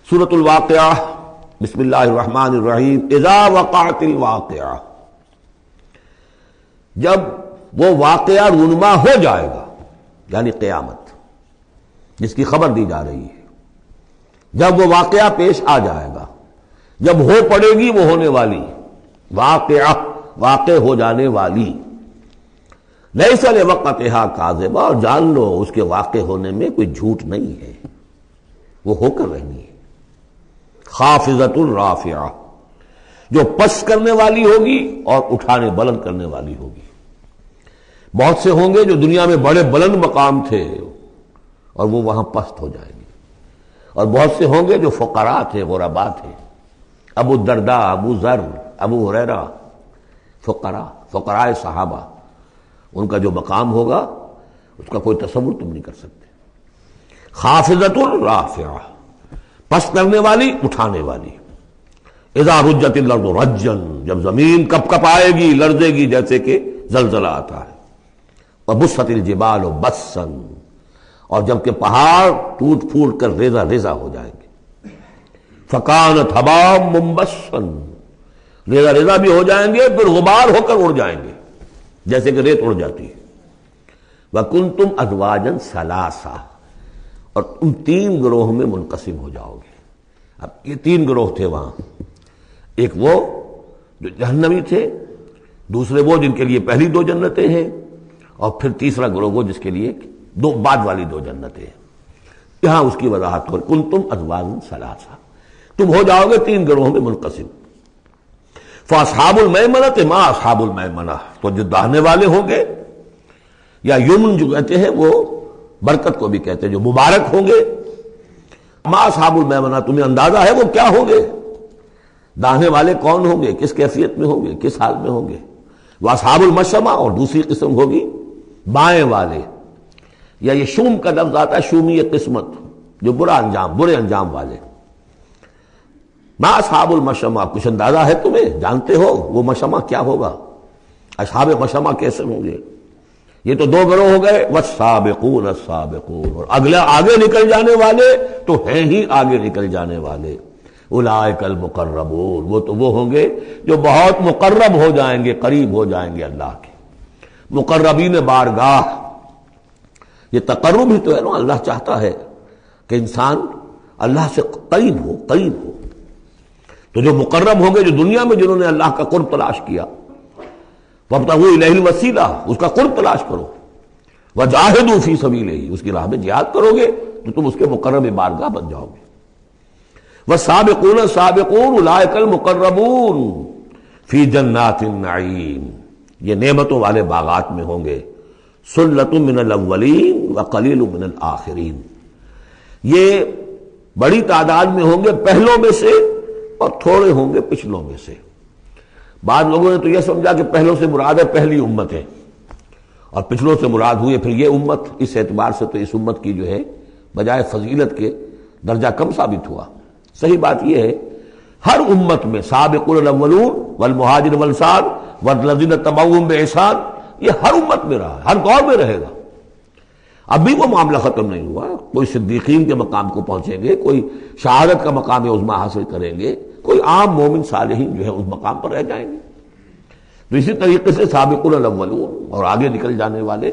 سورۃ الواقعہ، بسم اللہ الرحمن الرحیم۔ اذا وقعت الواقعہ، جب وہ واقعہ رونما ہو جائے گا، یعنی قیامت جس کی خبر دی جا رہی ہے، جب وہ واقعہ پیش آ جائے گا، جب ہو پڑے گی وہ ہونے والی واقعہ، واقع ہو جانے والی، لیس لوقتھا کاذبہ، اور جان لو اس کے واقع ہونے میں کوئی جھوٹ نہیں ہے، وہ ہو کر رہنی ہے۔ خافضۃ الرافعہ، جو پس کرنے والی ہوگی اور اٹھانے بلند کرنے والی ہوگی۔ بہت سے ہوں گے جو دنیا میں بڑے بلند مقام تھے اور وہ وہاں پست ہو جائیں گے، اور بہت سے ہوں گے جو فقراء تھے، غرباء تھے، ابو الدرداء، ابو ذر، ابو ہریرہ، فقراء صحابہ، ان کا جو مقام ہوگا اس کا کوئی تصور تم نہیں کر سکتے۔ خافضۃ الرافعہ، پس کرنے والی، اٹھانے والی۔ اذا رجت الارض رجا، جب زمین کپ کپ آئے گی، لرزے گی جیسے کہ زلزلہ آتا ہے۔ وبست الجبال بسا، اور جب کہ پہاڑ ٹوٹ پھوٹ کر ریزہ ریزہ ہو جائیں گے۔ فکانت حباء منبثا، ریزہ ریزہ بھی ہو جائیں گے، پھر غبار ہو کر اڑ جائیں گے جیسے کہ ریت اڑ جاتی ہے۔ وکنتم ازواجا ثلاثا، اور تم تین گروہ میں منقسم ہو جاؤ گے۔ اب یہ تین گروہ تھے وہاں، ایک وہ جو جہنمی تھے، دوسرے وہ جن کے لیے پہلی دو جنتیں ہیں، اور پھر تیسرا گروہ وہ جس کے لیے دو بعد والی دو جنتیں ہیں۔ یہاں اس کی وضاحت ہو، کنتم ازواجا ثلاثا، تم ہو جاؤ گے تین گروہوں میں منقسم۔ فاصحاب المیمنۃ ما اصحاب المیمنہ، تو جو داہنے والے ہوں گے، یا یمن جو کہتے ہیں وہ برکت کو بھی کہتے ہیں، جو مبارک ہوں گے، ما اصحاب المیمنہ، تمہیں اندازہ ہے وہ کیا ہوں گے؟ داہنے والے کون ہوں گے، کس کیفیت میں ہوں گے، کس حال میں ہوں گے؟ وہ اصحاب المشأمہ، اور دوسری قسم ہوگی بائیں والے، یا یہ شوم کا لفظ آتا ہے، شومی قسمت، جو برے انجام والے۔ ما اصحاب المشأمہ، کچھ اندازہ ہے تمہیں، جانتے ہو وہ مشأمہ کیا ہوگا؟ اصحاب مشأمہ کیسے ہوں گے؟ یہ تو دو گروہ ہو گئے، والسابقون السابقون، اور اگلا آگے نکل جانے والے تو ہیں ہی آگے نکل جانے والے۔ اولئک المقربون، وہ تو وہ ہوں گے جو بہت مقرب ہو جائیں گے، قریب ہو جائیں گے اللہ کے۔ مقربین بارگاہ، یہ تقرب ہی تو ہے نا، اللہ چاہتا ہے کہ انسان اللہ سے قریب ہو، قریب ہو۔ تو جو مقرب ہوں گے، جو دنیا میں جنہوں نے اللہ کا قرب تلاش کیا، وابتغوا الیہ الوسیلہ، اس کا قرب تلاش کرو، وجاہدوا فی سبیلہ، اس کی راہ میں جہاد کرو گے تو تم اس کے مقرب بارگاہ بن جاؤ گے۔ والسابقون السابقون اولئک المقربون فی جنات النعیم، یہ نعمتوں والے باغات میں ہوں گے۔ سلۃ من الاولین وقلیل من الآخرین، یہ بڑی تعداد میں ہوں گے پہلوں میں سے، اور تھوڑے ہوں گے پچھلوں میں سے۔ بعض لوگوں نے تو یہ سمجھا کہ پہلوں سے مراد ہے پہلی امت ہے، اور پچھلوں سے مراد ہوئی پھر یہ امت۔ اس اعتبار سے تو اس امت کی جو ہے بجائے فضیلت کے درجہ کم ثابت ہوا۔ صحیح بات یہ ہے، ہر امت میں سابقون الاولون والمہاجر والانصار والذین اتبعوہم بإحسان، یہ ہر امت میں رہا ہے، ہر دور میں رہے گا۔ اب بھی وہ معاملہ ختم نہیں ہوا، کوئی صدیقین کے مقام کو پہنچیں گے، کوئی شہادت کا مقام عظمی حاصل کریں گے، کوئی عام مومن صالحین جو ہے اس مقام پر رہ جائیں گے۔ تو اسی طریقے سے سابقون الاولون، اور آگے نکل جانے والے،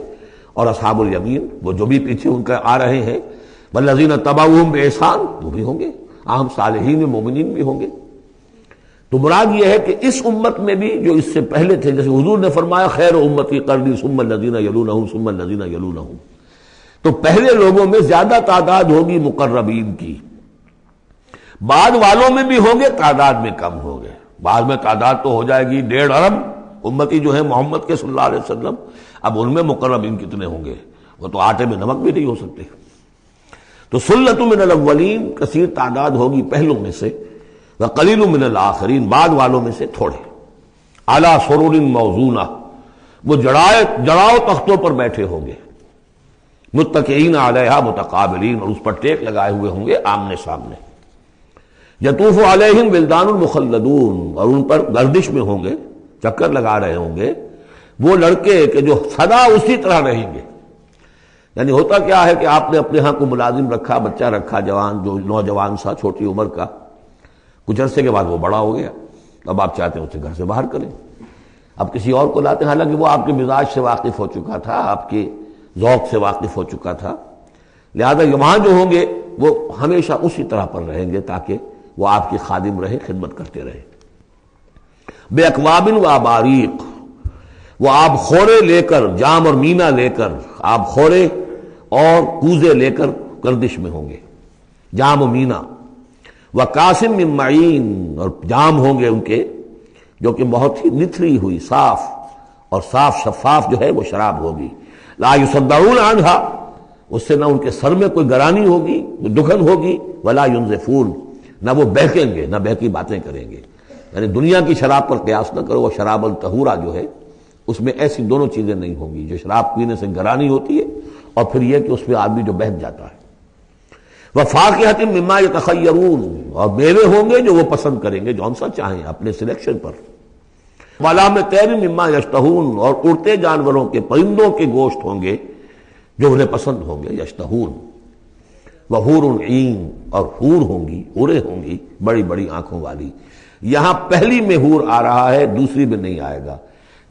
اور اصحاب الیمین، وہ جو بھی پیچھے ان کا آ رہے ہیں، والذین اتبعوہم بإحسان، وہ بھی ہوں گے، عام صالحین مومنین بھی ہوں گے۔ تو مراد یہ ہے کہ اس امت میں بھی جو اس سے پہلے تھے، جیسے حضور نے فرمایا خیر امتی قرنی ثم الذین یلونہم ثم الذین یلونہم، تو پہلے لوگوں میں زیادہ تعداد ہوگی مقربین کی، بعد والوں میں بھی ہوں گے، تعداد میں کم ہوں گے۔ بعد میں تعداد تو ہو جائے گی 1.5 ارب امتی جو ہے محمد کے صلی اللہ علیہ وسلم، اب ان میں مقربین کتنے ہوں گے؟ وہ تو آٹے میں نمک بھی نہیں ہو سکتے۔ تو سلۃ من الاولین، کثیر تعداد ہوگی پہلوں میں سے، وقلیل من الآخرین، بعد والوں میں سے تھوڑے۔ علی سرر موضونہ، وہ جڑاؤ تختوں پر بیٹھے ہوں گے، متکئین علیہا متقابلین، اور اس پر ٹیک لگائے ہوئے ہوں گے آمنے سامنے۔ یطوف علیہم ولدان المخلدون، اور ان پر گردش میں ہوں گے، چکر لگا رہے ہوں گے وہ لڑکے کہ جو سدا اسی طرح رہیں گے، یعنی ہوتا کیا ہے کہ آپ نے اپنے ہاں کو ملازم رکھا، بچہ رکھا، جوان جو نوجوان سا چھوٹی عمر کا، کچھ عرصے کے بعد وہ بڑا ہو گیا، اب آپ چاہتے ہیں اسے گھر سے باہر کریں، اب کسی اور کو لاتے ہیں، حالانکہ وہ آپ کے مزاج سے واقف ہو چکا تھا، آپ کے ذوق سے واقف ہو چکا تھا، لہذا وہاں جو ہوں گے وہ ہمیشہ اسی طرح پر رہیں گے تاکہ وہ آپ کی خادم رہے، خدمت کرتے رہے۔ بے اکواب و اباریق، وہ آب خورے لے کر، جام اور مینا لے کر، آب خورے اور کوزے لے کر گردش میں ہوں گے، جام و مینا، وقاسم من معین، اور جام ہوں گے ان کے جو کہ بہت ہی نتھری ہوئی، صاف اور صاف شفاف جو ہے وہ شراب ہوگی، لا یصدعون عنہا، اس سے نہ ان کے سر میں کوئی گرانی ہوگی، دکھن ہوگی، ولا ینزفون، نہ وہ بہکیں گے، نہ بہکی باتیں کریں گے۔ یعنی دنیا کی شراب پر قیاس نہ کرو، وہ شراب الطہورہ جو ہے اس میں ایسی دونوں چیزیں نہیں ہوں گی، جو شراب پینے سے گرانی ہوتی ہے اور پھر یہ کہ اس میں آدمی جو بہک جاتا ہے۔ وَفَاكِهَةٍ مِّمَّا يَتَخَيَّرُونَ، اور میوے ہوں گے جو وہ پسند کریں گے، جون سا چاہیں اپنے سلیکشن پر۔ وَلَحْمِ طَيْرٍ مِّمَّا يَشْتَهُونَ، اور اڑتے جانوروں کے، پرندوں کے گوشت ہوں گے جو انہیں پسند ہوں گے، یشتہون۔ وحور عین، اور حور ہوں گی، حوریں ہوں گی بڑی بڑی آنکھوں والی۔ یہاں پہلی میں حور آ رہا ہے، دوسری میں نہیں آئے گا۔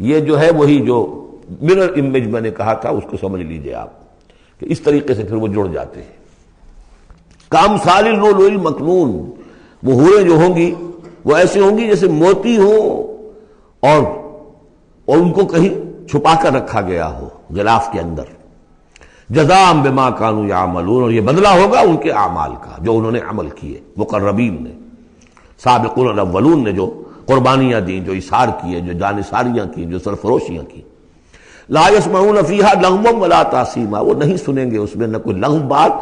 یہ جو ہے وہی جو مرر امیج میں نے کہا تھا اس کو سمجھ لیجئے آپ کہ اس طریقے سے پھر وہ جڑ جاتے ہیں۔ کامثال اللؤلؤ المکنون، وہ حوریں جو ہوں گی وہ ایسے ہوں گی جیسے موتی ہوں اور ان کو کہیں چھپا کر رکھا گیا ہو غلاف کے اندر۔ جزاء بما كانوا يعملون، اور یہ بدلہ ہوگا ان کے اعمال کا جو انہوں نے عمل کیے، مقربین نے، سابقون الاولون نے جو قربانیاں دیں، جو اثار کیے، جو جانثاریاں کی، جو سرفروشیاں کی۔ لا يسمعون فيها لغوا ولا تاثیما، وہ نہیں سنیں گے اس میں نہ کوئی لغو بات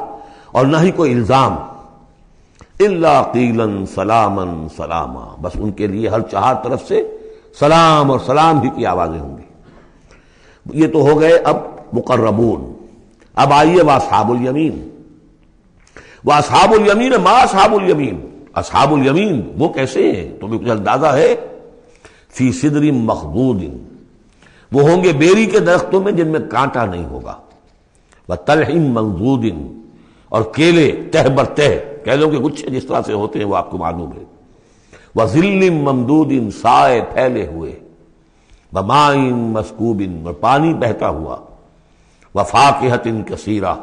اور نہ ہی کوئی الزام۔ الا قیلا سلاما سلاما، بس ان کے لیے ہر چہار طرف سے سلام اور سلام ہی کی آوازیں ہوں گی۔ یہ تو ہو گئے اب مقربون۔ اب آئیے واصحاب الیمین۔ واصحاب الیمین، ما اصحاب الیمین، اصحاب الیمین وہ کیسے ہیں؟ تمہیں کچھ اندازہ ہے؟ فی صدر مخضود، وہ ہوں گے بیری کے درختوں میں جن میں کانٹا نہیں ہوگا، وطلح منضود، اور کیلے تہ بر تہ، کیلوں کے گچھے جس طرح سے ہوتے ہیں وہ آپ کو معلوم ہے، وظل ممدود، سائے پھیلے ہوئے، وماء مسکوب، اور پانی بہتا ہوا، وفاکہۃ کثیرہ،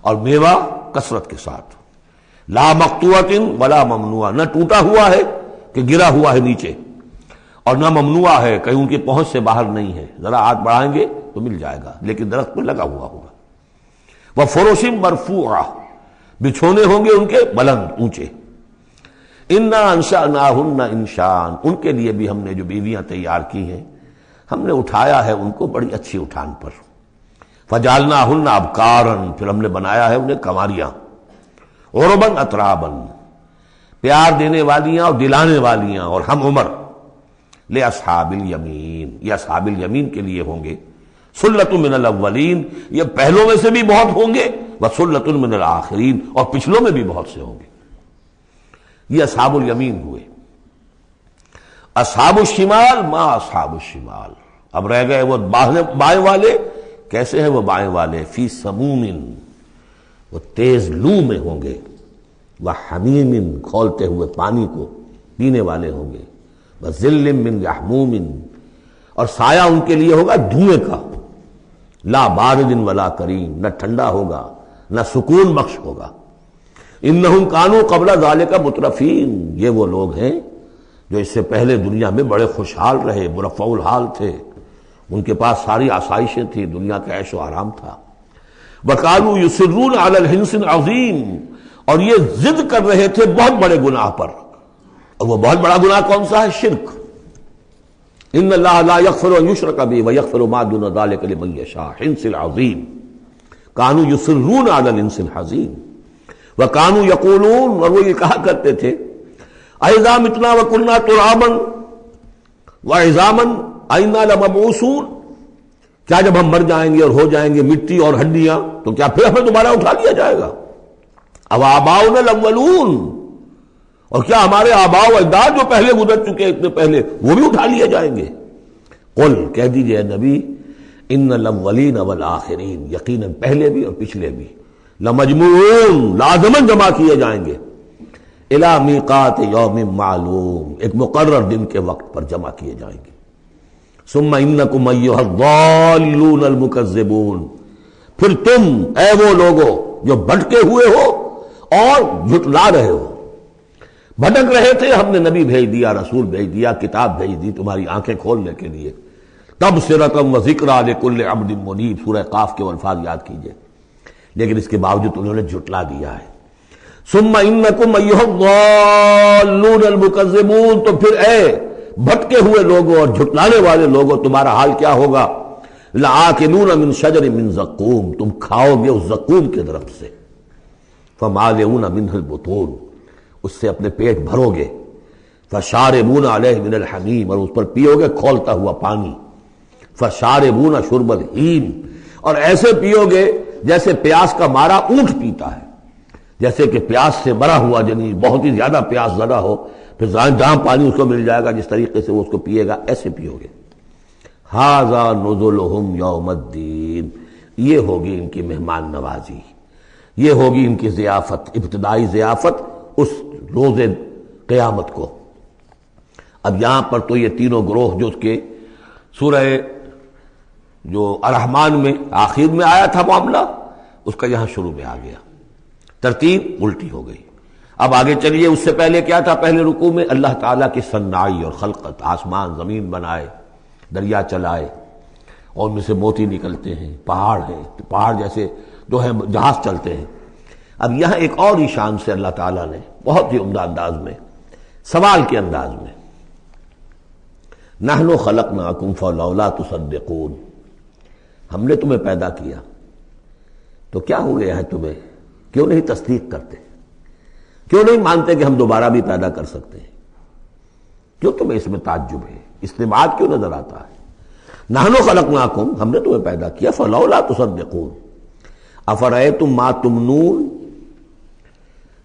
اور میوہ کثرت کے ساتھ، لا مقطوعۃ ولا ممنوعہ، نہ ٹوٹا ہوا ہے کہ گرا ہوا ہے نیچے، اور نہ ممنوع ہے کہیں ان کی پہنچ سے باہر نہیں ہے، ذرا ہاتھ بڑھائیں گے تو مل جائے گا لیکن درخت پر لگا ہوا ہوگا۔ وفرش مرفوعہ، بچھونے ہوں گے ان کے بلند اونچے۔ انا انشأناہن انشاء، ان کے لیے بھی ہم نے جو بیویاں تیار کی ہیں ہم نے اٹھایا ہے ان کو بڑی اچھی اٹھان پر۔ فجعلناہن ابکارا، پھر ہم نے بنایا ہے انہیں کنواریاں، عربا اترابا، پیار دینے والیاں اور دلانے والیاں اور ہم عمر، لأصحاب الیمین، یہ اصحاب الیمین کے لیے ہوں گے، سلۃ من الاولین، یہ پہلوں میں سے بھی بہت ہوں گے، وسلۃ من الآخرین، اور پچھلوں میں بھی بہت سے ہوں گے۔ یہ اصحاب الیمین ہوئے۔ اصحاب الشمال، ما اصحاب الشمال، اب رہ گئے وہ بائیں والے۔ کیسے ہیں وہ بائیں والے؟ فی سموم، وہ تیز لو میں ہوں گے، وحمیم، کھولتے ہوئے پانی کو پینے والے ہوں گے، وظل من یحموم، اور سایہ ان کے لیے ہوگا دھوئیں کا، لا بارد ولا کریم، نہ ٹھنڈا ہوگا نہ سکون بخش ہوگا۔ انہم کانوا قبل ذالک مترفین، یہ وہ لوگ ہیں جو اس سے پہلے دنیا میں بڑے خوشحال رہے، مرفع الحال تھے، ان کے پاس ساری آسائشیں تھیں، دنیا کا عیش و آرام تھا۔ وَكَانُوا يُصِرُّونَ عَلَى الْحِنْثِ الْعَظِيمِ، اور یہ ضد کر رہے تھے بہت بڑے گناہ پر، اور وہ بہت بڑا گناہ کون سا ہے؟ شرک۔ ان اللہ لا یغفر ان یشرک بہ ویغفر ما دون ذلک لمن یشاء، حنث العظیم، کانوا یصرون علی الحنث العظیم، وکانوا یقولون، اور وہ یہ کہا کرتے تھے، اذا متنا وکنا ترابا وعظاما اینا لمبعوثون، کیا جب ہم مر جائیں گے اور ہو جائیں گے مٹی اور ہڈیاں تو کیا پھر ہمیں دوبارہ اٹھا لیا جائے گا؟ اب آباؤنا الاولون، اور کیا ہمارے آباء و اجداد جو پہلے گزر چکے اتنے پہلے وہ بھی اٹھا لیے جائیں گے؟ قل، کہہ دیجئے نبی، ان الاولین والآخرین، یقیناً پہلے بھی اور پچھلے بھی، لمجموعون لازماً جمع کیے جائیں گے، الی میقات یوم معلوم، ایک مقرر دن کے وقت پر جمع کیے جائیں گے۔ ثم انکم ایھا الضالون المکذبون، پھر تم اے وہ لوگو جو بھٹکے ہوئے ہو اور جھٹلا رہے ہو۔ بھٹک رہے تھے، ہم نے نبی بھیج دیا، رسول بھیج دیا، کتاب بھیج دی تمہاری آنکھیں کھولنے کے لیے۔ تبصرۃ و ذکریٰ لکل عبد منیب، سورہ قاف کے الفاظ یاد کیجئے، لیکن اس کے باوجود انہوں نے جھٹلا دیا ہے۔ ثم انکم ایھا الضالون المکذبون، تو پھر اے بھٹکے ہوئے لوگوں اور جھٹلانے والے لوگوں، تمہارا حال کیا ہوگا؟ لآکلون من شجر من زقوم، تم کھاؤ گے اس زقوم کے درخت سے، فمالئون منہ البطون، اس سے اپنے پیٹ بھرو گے، فشاربون علیہ من الحمیم، اور اس پر پیو گے کھولتا ہوا پانی، فشاربون شرب الہیم، اور ایسے پیو گے جیسے پیاس کا مارا اونٹ پیتا ہے، جیسے کہ پیاس سے مرا ہوا جنی بہت ہی زیادہ پیاس زدہ ہو، پھر جہاں پانی اس کو مل جائے گا جس طریقے سے وہ اس کو پیے گا، ایسے پیو گے۔ ھذا نزلھم یوم الدین، یہ ہوگی ان کی مہمان نوازی، یہ ہوگی ان کی ضیافت، ابتدائی ضیافت اس روز قیامت کو۔ اب یہاں پر تو یہ تینوں گروہ جو اس کے سورہ جو الرحمن میں آخر میں آیا تھا معاملہ، اس کا یہاں شروع میں آ گیا، ترتیب الٹی ہو گئی۔ اب آگے چلیے، اس سے پہلے کیا تھا؟ پہلے رکوع میں اللہ تعالیٰ کی صنعائی اور خلقت، آسمان زمین بنائے، دریا چلائے اور ان میں سے موتی نکلتے ہیں، پہاڑ ہیں، پہاڑ جیسے جو ہے جہاز چلتے ہیں۔ اب یہاں ایک اور ہی شان سے اللہ تعالیٰ نے بہت ہی عمدہ انداز میں، سوال کے انداز میں، نحن خلقناکم فلولا تصدقون، ہم نے تمہیں پیدا کیا تو کیا ہو گیا ہے تمہیں، کیوں نہیں تصدیق کرتے، کیوں نہیں مانتے کہ ہم دوبارہ بھی پیدا کر سکتے ہیں، کیوں تمہیں اس میں تعجب ہے، استبعاد کیوں نظر آتا ہے؟ نحن خلقناکم، ہم نے تمہیں پیدا کیا، فلولا تصدقون افرأیتم ما تمنون،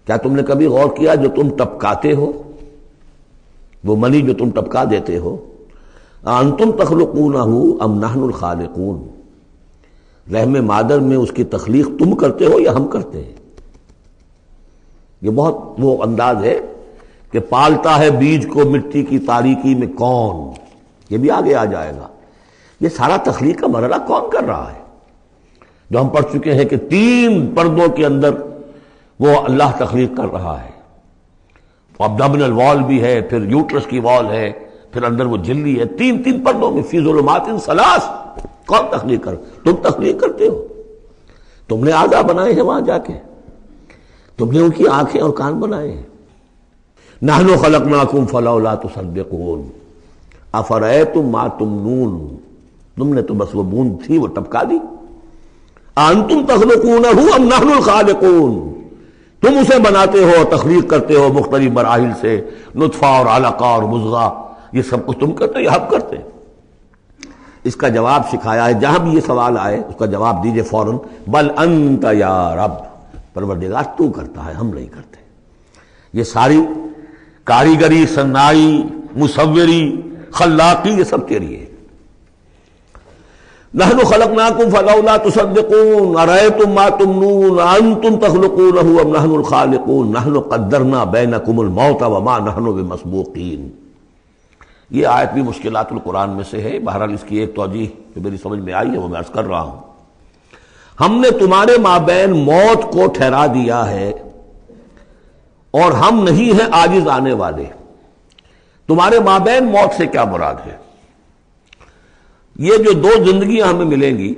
کیا تم نے کبھی غور کیا جو تم ٹپکاتے ہو، وہ منی جو تم ٹپکا دیتے ہو؟ انتم تخلقونہ ام نحن الخالقون، رحم مادر میں اس کی تخلیق تم کرتے ہو یا ہم کرتے ہیں؟ یہ بہت وہ انداز ہے کہ پالتا ہے بیج کو مٹی کی تاریکی میں کون، یہ بھی آگے آ جائے گا۔ یہ سارا تخلیق کا مرحلہ کون کر رہا ہے، جو ہم پڑھ چکے ہیں کہ 3 پردوں کے اندر وہ اللہ تخلیق کر رہا ہے، ابڈومینل وال بھی ہے، پھر یوٹرس کی وال ہے، پھر اندر وہ جھلی ہے، 3 پردوں میں، فی ظلمات ثلاث، کون تخلیق کر؟ تم تخلیق کرتے ہو، تم نے اعضاء بنائے ہیں وہاں جا کے، تم نے ان کی آنکھیں اور کان بنائے ہیں۔ نحن خلقناکم فلولا تصدقون افرأیتم ما تمنون، تم نے تو بس وہ بوند تھی وہ ٹپکا دی۔ انتم تخلقونہ ام نحن الخالقون، تم اسے بناتے ہو، تخلیق کرتے ہو مختلف مراحل سے، نطفہ اور علقہ اور مضغہ، یہ سب کچھ تم کرتے ہو یا ہم کرتے ہیں؟ اس کا جواب سکھایا ہے، جہاں بھی یہ سوال آئے اس کا جواب دیجئے فوراً، بل انت یا رب، پروردگار تو کرتا ہے، ہم نہیں کرتے۔ یہ ساری کاریگری، صنائی، مصوری، خلاقی، یہ سب تیری ہے۔ نحن خلقناکم فلولا تصدقون ارأیتم ما تمنون انتم تخلقونہ ام نحن الخالقون نحن قدرنا بینکم الموت وما نحن بمسبوقین۔ یہ آیت بھی مشکلات القرآن میں سے ہے، بہرحال اس کی ایک توجیہ جو میری سمجھ میں آئی ہے وہ میں عرض کر رہا ہوں۔ ہم نے تمہارے مابین موت کو ٹھہرا دیا ہے اور ہم نہیں ہیں عاجز آنے والے۔ تمہارے مابین موت سے کیا مراد ہے؟ یہ جو 2 زندگیاں ہمیں ملیں گی،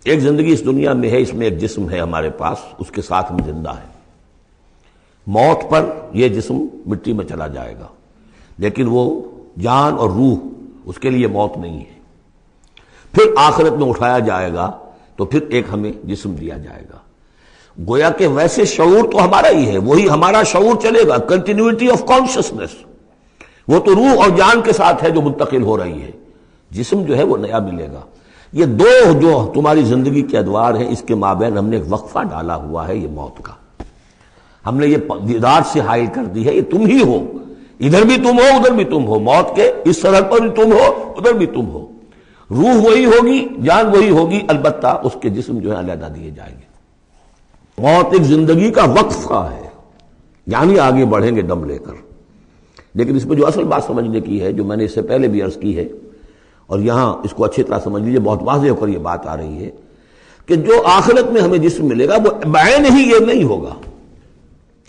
ایک زندگی اس دنیا میں ہے، اس میں ایک جسم ہے ہمارے پاس، اس کے ساتھ ہم زندہ ہیں۔ موت پر یہ جسم مٹی میں چلا جائے گا، لیکن وہ جان اور روح، اس کے لیے موت نہیں ہے۔ پھر آخرت میں اٹھایا جائے گا تو پھر ایک ہمیں جسم دیا جائے گا۔ گویا کہ ویسے شعور تو ہمارا ہی ہے، وہی ہمارا شعور چلے گا، کنٹینیوٹی آف کانشسنس، وہ تو روح اور جان کے ساتھ ہے جو منتقل ہو رہی ہے، جسم جو ہے وہ نیا ملے گا۔ یہ 2 جو تمہاری زندگی کے ادوار ہیں، اس کے مابین ہم نے ایک وقفہ ڈالا ہوا ہے، یہ موت کا۔ ہم نے یہ دیدار سے حائل کر دی ہے، یہ تم ہی ہو، ادھر بھی تم ہو ادھر بھی تم ہو، موت کے اس سرحد پر بھی تم ہو ادھر بھی تم ہو، روح وہی ہوگی، جان وہی ہوگی، البتہ اس کے جسم جو ہے علیحدہ دیے جائیں گے۔ موت ایک زندگی کا وقفہ ہے، یعنی آگے بڑھیں گے دم لے کر۔ لیکن اس میں جو اصل بات سمجھنے کی ہے، جو میں نے اس سے پہلے بھی عرض کی ہے، اور یہاں اس کو اچھی طرح سمجھ لیجیے، بہت واضح ہو کر یہ بات آ رہی ہے کہ جو آخرت میں ہمیں جسم ملے گا وہ بعین ہی یہ نہیں ہوگا۔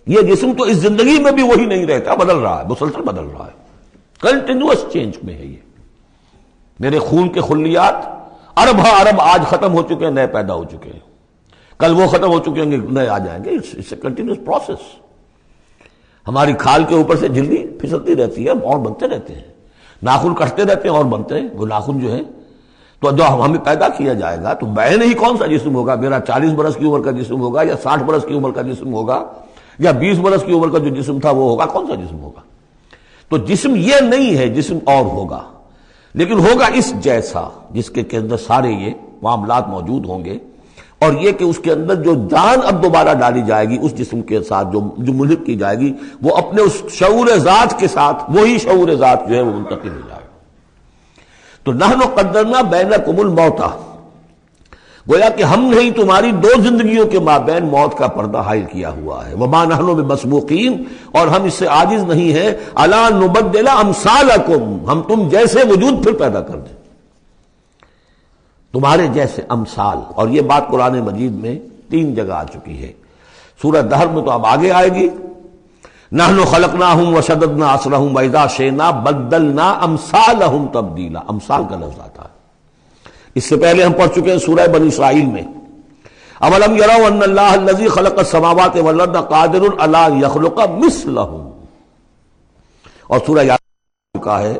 یہ جسم تو اس زندگی میں بھی وہی نہیں رہتا، بدل رہا ہے، مسلسل بدل رہا ہے، کنٹینیوس چینج میں ہے۔ یہ میرے خون کے خلیات ارب ارب آج ختم ہو چکے ہیں، نئے پیدا ہو چکے ہیں، کل وہ ختم ہو چکے ہیں، نئے آ جائیں گے۔ It's a continuous process. ہماری کھال کے اوپر سے جھلی پھسلتی رہتی ہے، اور بنتے رہتے ہیں، ناخن کٹتے رہتے ہیں اور بنتے ہیں وہ ناخن جو ہے۔ تو جو ہمیں پیدا کیا جائے گا تو بعین ہی کون سا جسم ہوگا؟ میرا 40 برس کی عمر کا جسم ہوگا، یا 60 برس کی عمر کا جسم ہوگا، یا 20 برس کی عمر کا جو جسم تھا وہ ہوگا؟ کون سا جسم ہوگا؟ تو جسم یہ نہیں ہے، جسم اور ہوگا، لیکن ہوگا اس جیسا، جس کے اندر سارے یہ معاملات موجود ہوں گے، اور یہ کہ اس کے اندر جو جان اب دوبارہ ڈالی جائے گی اس جسم کے ساتھ، جو ملحق کی جائے گی، وہ اپنے اس شعور ذات کے ساتھ وہی شعور ذات جو ہے وہ منتقل ہو جائے گا۔ تو نحن قدرنا بینکم الموت، گویا کہ ہم نے تمہاری دو زندگیوں کے مابین موت کا پردہ حائل کیا ہوا ہے۔ وما نحن بمسبوقین، اور ہم اس سے عاجز نہیں ہیں، الا نبدل امثالکم، ہم تم جیسے وجود پھر پیدا کر دیں، تمہارے جیسے امثال۔ اور یہ بات قرآن مجید میں 3 جگہ آ چکی ہے، سورہ دہر میں تو اب آگے آئے گی، نحن خلقناہم وشددنا اسرہم واذا شئنا بدلنا امثالہم تبدیلا، امثال کا لفظ آتا ہے۔ اس سے پہلے ہم پڑھ چکے ہیں سورہ بنی اسرائیل میں، اولم یروا ان اللہ الذی خلق السماوات والارض قادر علی ان یخلق مثلہم، اور سورہ یاسین کا ہے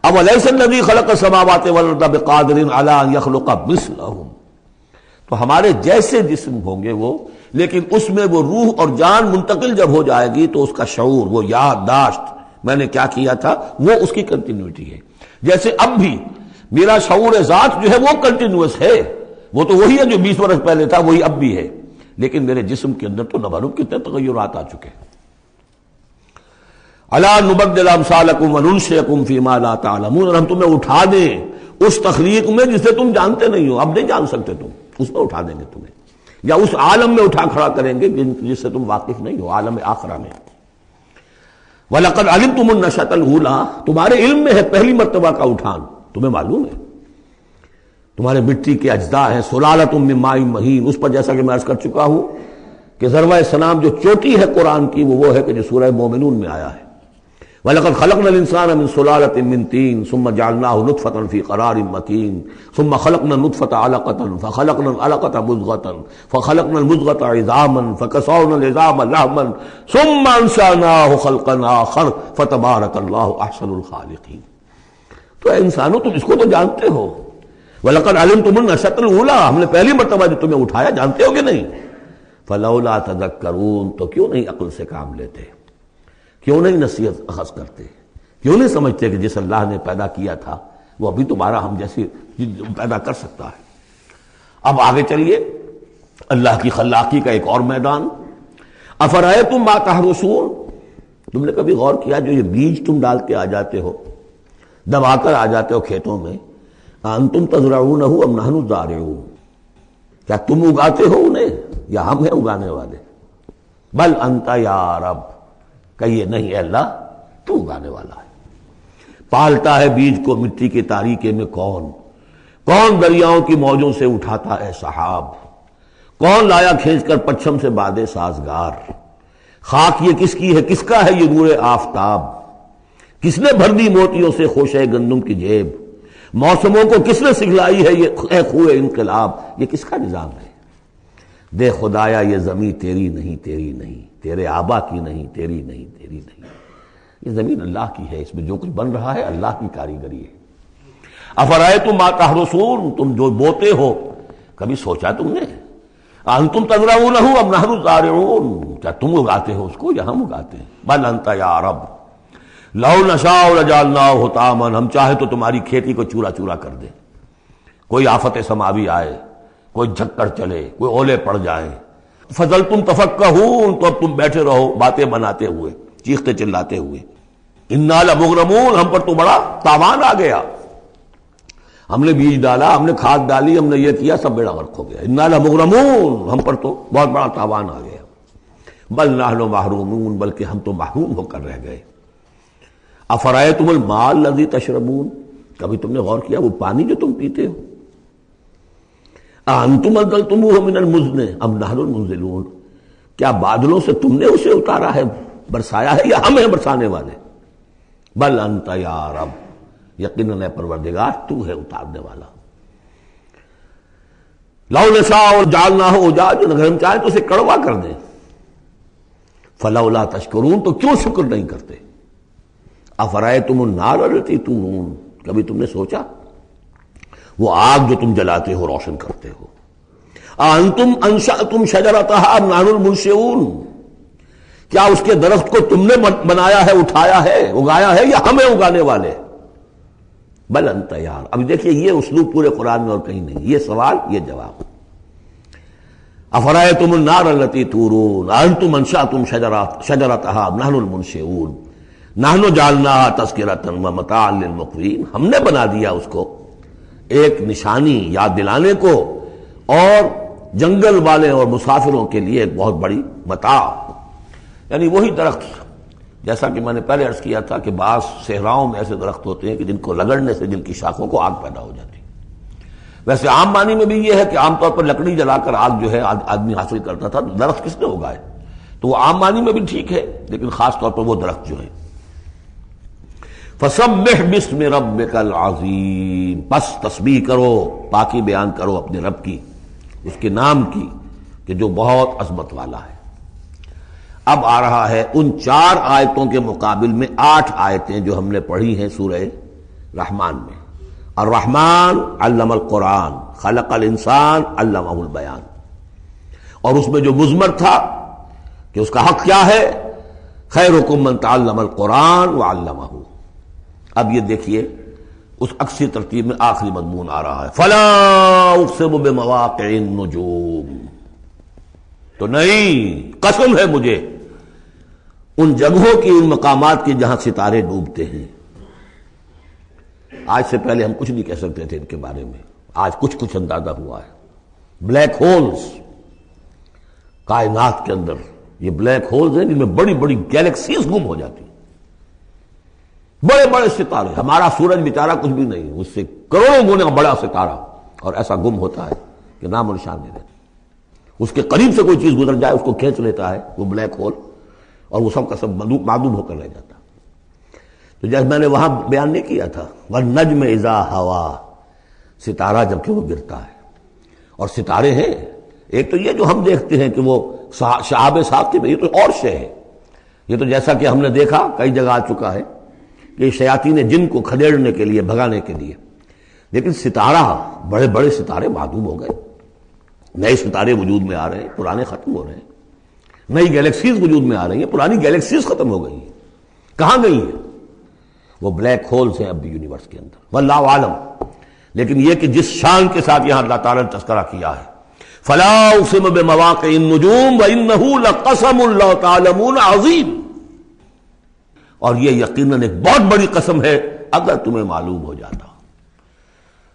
اولیس الذی خلق السماوات والارض بقادر علی ان یخلق مثلہم۔ تو ہمارے جیسے جسم ہوں گے وہ، لیکن اس میں وہ روح اور جان منتقل جب ہو جائے گی تو اس کا شعور، وہ یادداشت میں نے کیا کیا تھا، وہ اس کی کنٹینیوٹی ہے۔ جیسے اب بھی میرا شعور ذات جو ہے وہ کنٹینیوس ہے، وہ تو وہی ہے جو 20 برس پہلے تھا، وہی اب بھی ہے، لیکن میرے جسم کے اندر تو نہ معلوم کتنے تغیرات آ چکے ہیں۔ الا نبدل امثالکم وننشئکم فیما لا تعلمون، اور ہم تمہیں اٹھا دیں اس تخلیق میں جسے تم جانتے نہیں ہو، اب نہیں جان سکتے تم، اس میں اٹھا دیں گے تمہیں، یا اس عالم میں اٹھا کھڑا کریں گے جس سے تم واقف نہیں ہو، عالم آخرہ میں۔ وَلَقَدْ عَلِمْتُمُ النَّشْأَةَ الْأُولَىٰ، تمہارے علم میں ہے پہلی مرتبہ کا اٹھان، تمہیں معلوم ہے، تمہارے مٹی کے اجزاء ہیں، سلالۃ من ماء مہین، اس پر جیسا کہ میں عرض کر چکا ہوں کہ ذروہ سلام جو چوٹی ہے قرآن کی وہ ہے کہ جو سورہ مومنون میں آیا ہے، وَلَقَدْ خَلَقْنَا الْإِنسَانَ مِنْ سُلَالَةٍ مِنْ طِينٍ ثُمَّ جَعَلْنَاهُ نُطْفَةً فِي قَرَارٍ مَكِينٍ ثُمَّ خَلَقْنَا النُّطْفَةَ عَلَقَةً فَخَلَقْنَا الْعَلَقَةَ مُضْغَةً فَخَلَقْنَا الْمُضْغَةَ عِظَامًا فَكَسَوْنَا الْعِظَامَ لَحْمًا ثُمَّ أَنشَأْنَاهُ خَلْقًا آخَرَ فَتَبَارَكَ اللَّهُ أَحْسَنُ الْخَالِقِينَ۔ تو اے انسانوں تم اس کو تو جانتے ہو، وَلَقَدْ عَلِمْتُمُ النَّشْأَةَ الْأُولَىٰ، ہم نے پہلی مرتبہ جو تمہیں اٹھایا جانتے ہو کہ نہیں، فَلَوْلَا تَذَكَّرُونَ، تو کیوں نہیں عقل سے کام لیتے، کیوں نہیں نصیحت اخذ کرتے، کیوں نہیں سمجھتے کہ جس اللہ نے پیدا کیا تھا وہ ابھی تمہارا ہم جیسی پیدا کر سکتا ہے۔ اب آگے چلیے، اللہ کی خلاقی کا ایک اور میدان، افرأیتم ما تحرثون، تم نے کبھی غور کیا جو یہ بیج تم ڈال کے آ جاتے ہو، دبا کر آ جاتے ہو کھیتوں میں، انتم تزرعونہ ام نحن الزارعون، کیا تم اگاتے ہو انہیں یا ہم ہیں اگانے والے؟ بل انت یا رب، کہیے نہیں اے اللہ تو اگانے والا ہے۔ پالتا ہے بیج کو مٹی کی تاریکی میں کون دریاؤں کی موجوں سے اٹھاتا ہے سحاب، کون لایا کھینچ کر پچھم سے بادے سازگار، خاک یہ کس کی ہے، کس کا ہے یہ نور آفتاب، کس نے بھر دی موتیوں سے خوشے گندم کی جیب، موسموں کو کس نے سکھلائی ہے یہ خوئے انقلاب، یہ کس کا نظام ہے؟ دے خدایا یہ زمین تیری نہیں، تیری نہیں، تیرے آبا کی نہیں، تیری نہیں، تیری نہیں، یہ زمین اللہ کی ہے، اس میں جو کچھ بن رہا ہے اللہ کی کاریگری ہے۔ افرأیتم ما تحرثون، تم جو بوتے ہو کبھی سوچا تم نے، انتم تزرعونہ ام نحن الزارعون، کیا تم اگاتے ہو اس کو یا ہم اگاتے ہیں؟ بل انت یا رب لو نشاء لجعلناہ حطاما، ہم چاہے تو تمہاری کھیتی کو چورا چورا کر دیں، کوئی آفت سماوی آئے، کوئی جھکڑ چلے، کوئی اولے پڑ جائیں، فظلتم تفکہون، تو اب تم بیٹھے رہو باتیں بناتے ہوئے، چیختے چلاتے ہوئے، انا لمغرمون، ہم پر تو بڑا تاوان آ گیا، ہم نے بیج ڈالا، ہم نے کھاد ڈالی، ہم نے یہ کیا، سب بیڑا غرق ہو گیا. انا لمغرمون، ہم پر تو بہت بڑا تاوان آ گیا. بل نحن محرومون، بلکہ ہم تو محروم ہو کر رہ گئے. افرأیتم الماء الذی تشربون، کبھی تم نے غور کیا وہ پانی جو تم پیتے ہو؟ انتم انزلتموہ من المزن ام نحن المنزلون، کیا بادلوں سے تم نے اسے اتارا ہے، برسایا ہے، یا ہم ہیں برسانے والے؟ بل انت یا رب، یقیناً اے پروردگار تو ہے اتارنے والا. لو نشاء جعلناہ اجاجا، اگر ہم چاہیں تو اسے کڑوا کر دیں. فلولا تشکرون، تو کیوں شکر نہیں کرتے؟ افرأیتم النار التی تورون، کبھی تم نے سوچا وہ آگ جو تم جلاتے ہو، روشن کرتے ہو، انتم انشأتم شجرتها ام نحن المنشئون، کیا اس کے درخت کو تم نے بنایا ہے، اٹھایا ہے، اگایا ہے، یا ہمیں اگانے والے؟ بل انت یار. اب دیکھیے یہ اسلوب پورے قرآن میں اور کہیں نہیں، یہ سوال یہ جواب. افرأیتم النار التی تورون انتم انشأتم شجرتها ام نحن المنشئون نحن جعلناها تذکرۃ ومتاعا للمقوین، ہم نے بنا دیا اس کو ایک نشانی یاد دلانے کو، اور جنگل والے اور مسافروں کے لیے ایک بہت بڑی متاع. یعنی وہی درخت، جیسا کہ میں نے پہلے عرض کیا تھا کہ بعض صحراؤں میں ایسے درخت ہوتے ہیں کہ جن کو رگڑنے سے جن کی شاخوں کو آگ پیدا ہو جاتی. ویسے عام معنی میں بھی یہ ہے کہ عام طور پر لکڑی جلا کر آگ جو ہے آدمی حاصل کرتا تھا، تو درخت کس نے اگائے؟ تو وہ عام معنی میں بھی ٹھیک ہے، لیکن خاص طور پر وہ درخت جو ہے. فسبح باسم ربک العظیم، بس تسبیح کرو، پاکی بیان کرو اپنے رب کی، اس کے نام کی کہ جو بہت عظمت والا ہے. اب آ رہا ہے ان 4 آیتوں کے مقابل میں 8 آیتیں جو ہم نے پڑھی ہیں سورہ رحمان میں. الرحمن علم القرآن، خلق الانسان علمہ البیان. اور اس میں جو مضمر تھا کہ اس کا حق کیا ہے، خیرکم من تعلم القرآن وعلمہ. اب یہ دیکھیے اس اکثر ترتیب میں آخری مضمون آ رہا ہے، فلا اقسم بمواقع النجوم. تو نہیں، قسم ہے مجھے ان جگہوں کی، ان مقامات کی جہاں ستارے ڈوبتے ہیں. آج سے پہلے ہم کچھ نہیں کہہ سکتے تھے ان کے بارے میں، آج کچھ اندازہ ہوا ہے. بلیک ہولز کائنات کے اندر، یہ بلیک ہولز ہیں جن میں بڑی بڑی گیلیکسیز گم ہو جاتی ہیں، بڑے بڑے ستارے. ہمارا سورج بیچارہ کچھ بھی نہیں، اس سے کروڑوں گنا بڑا ستارہ، اور ایسا گم ہوتا ہے کہ نام و نشان نہیں رہتا. اس کے قریب سے کوئی چیز گزر جائے اس کو کھینچ لیتا ہے وہ بلیک ہول، اور وہ سب کا سب معدوم ہو کر رہ جاتا. تو جیسے میں نے وہاں بیان نہیں کیا تھا، والنجم اذا ہوا، ستارہ جب کہ وہ گرتا ہے. اور ستارے ہیں، ایک تو یہ جو ہم دیکھتے ہیں کہ وہ شہاب ثاقب، یہ تو اور شے ہے. یہ تو جیسا کہ ہم نے دیکھا کئی جگہ آ چکا ہے کہ شیاطین جن کو کھدیڑنے کے لیے، بھگانے کے لیے. لیکن ستارہ، بڑے بڑے ستارے معدوم ہو گئے، نئے ستارے وجود میں آ رہے ہیں، پرانے ختم ہو رہے ہیں. نئی گیلیکسیز وجود میں آ رہی ہیں، پرانی گیلیکسیز ختم ہو گئی ہیں. کہاں گئی ہیں؟ وہ بلیک ہولز ہیں اب بھی یونیورس کے اندر، واللہ عالم. لیکن یہ کہ جس شان کے ساتھ یہاں اللہ تعالیٰ نے تذکرہ کیا ہے، فلا اقسم بمواقع النجوم وانہ لقسم لو تعلمون عظیم، اور یہ یقیناً ایک بہت بڑی قسم ہے اگر تمہیں معلوم ہو جاتا.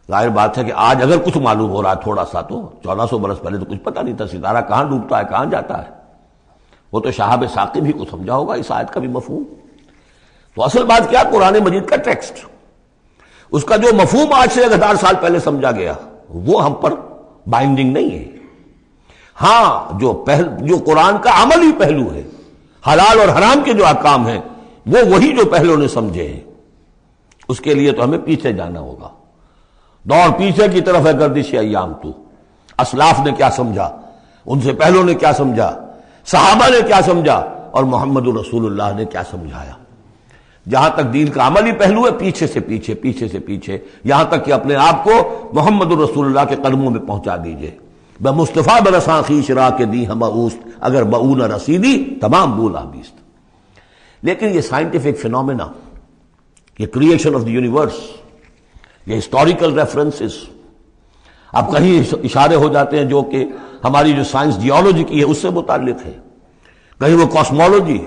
ظاہر بات ہے کہ آج اگر کچھ معلوم ہو رہا ہے تھوڑا سا، تو 1400 برس پہلے تو کچھ پتہ نہیں تھا ستارہ کہاں ڈوبتا ہے، کہاں جاتا ہے. وہ تو شہاب ثاقب ہی کو سمجھا ہوگا اس آیت کا بھی مفہوم. تو اصل بات کیا، قرآن مجید کا ٹیکسٹ، اس کا جو مفہوم آج سے 1000 سال پہلے سمجھا گیا وہ ہم پر بائنڈنگ نہیں ہے. ہاں جو قرآن کا عملی پہلو ہے، حلال اور حرام کے جو احکام ہیں، وہ وہی جو پہلو نے سمجھے ہیں، اس کے لیے تو ہمیں پیچھے جانا ہوگا. دور پیچھے کی طرف ہے گردش ایام تو. اسلاف نے کیا سمجھا، ان سے پہلوں نے کیا سمجھا، صحابہ نے کیا سمجھا، اور محمد رسول اللہ نے کیا سمجھایا. جہاں تک دین کا عملی پہلو ہے، پیچھے سے پیچھے، پیچھے سے پیچھے، یہاں تک کہ اپنے آپ کو محمد رسول اللہ کے قدموں میں پہنچا دیجئے. بے مصطفیٰ برساں خویش را کے دی ہم اوست، اگر بؤ نہ رسیدی تمام بولا بیست. لیکن یہ سائنٹیفک فینومینا، یہ کریشن آف دی یونیورس، یہ ہسٹوریکل ریفرنسز، اب کہیں اشارے ہو جاتے ہیں جو کہ ہماری جو سائنس جیولوجی کی ہے اس سے متعلق ہے، کہیں وہ کاسمولوجی،